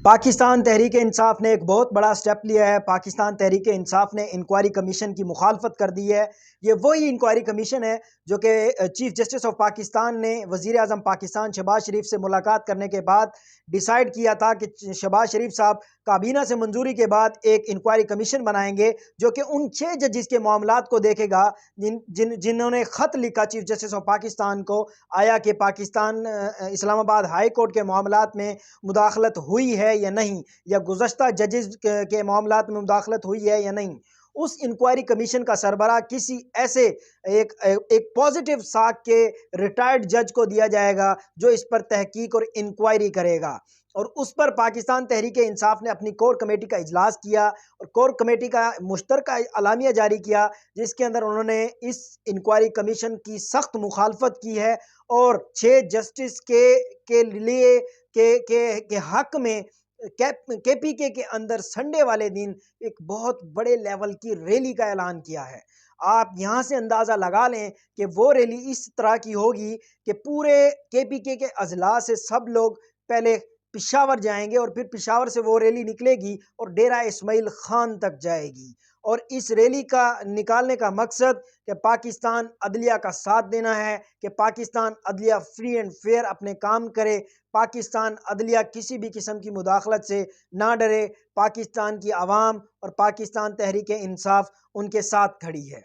پاکستان تحریک انصاف نے ایک بہت بڑا سٹیپ لیا ہے۔ پاکستان تحریک انصاف نے انکوائری کمیشن کی مخالفت کر دی ہے۔ یہ وہی انکوائری کمیشن ہے جو کہ چیف جسٹس آف پاکستان نے وزیر اعظم پاکستان شہباز شریف سے ملاقات کرنے کے بعد ڈیسائیڈ کیا تھا کہ شہباز شریف صاحب کابینہ سے منظوری کے بعد ایک انکوائری کمیشن بنائیں گے جو کہ ان 6 ججز کے معاملات کو دیکھے گا جنہوں نے خط لکھا چیف جسٹس آف پاکستان کو، آیا کہ پاکستان اسلام آباد ہائی کورٹ کے معاملات میں مداخلت ہوئی ہے یا نہیں، یا گزشتہ ججز کے معاملات میں مداخلت ہوئی ہے یا نہیں۔ اس انکوائری کمیشن کا سربراہ کسی ایسے ایک پازیٹیو ساکھ کے ریٹائرڈ جج کو دیا جائے گا جو اس پر تحقیق اور انکوائری کرے گا، اور اس پر پاکستان تحریک انصاف نے اپنی کور کمیٹی کا اجلاس کیا اور کور کمیٹی کا مشترکہ اعلامیہ جاری کیا، جس کے اندر انہوں نے اس انکوائری کمیشن کی سخت مخالفت کی ہے اور 6 جسٹس کے لیے کے حق میں کے پی کے اندر سنڈے والے دن ایک بہت بڑے لیول کی ریلی کا اعلان کیا ہے۔ آپ یہاں سے اندازہ لگا لیں کہ وہ ریلی اس طرح کی ہوگی کہ پورے کے پی کے اضلاع سے سب لوگ پہلے پشاور جائیں گے اور پھر پشاور سے وہ ریلی نکلے گی اور ڈیرہ اسماعیل خان تک جائے گی، اور اس ریلی کا نکالنے کا مقصد کہ پاکستان عدلیہ کا ساتھ دینا ہے، کہ پاکستان عدلیہ فری اینڈ فیئر اپنے کام کرے، پاکستان عدلیہ کسی بھی قسم کی مداخلت سے نہ ڈرے، پاکستان کی عوام اور پاکستان تحریک انصاف ان کے ساتھ کھڑی ہے۔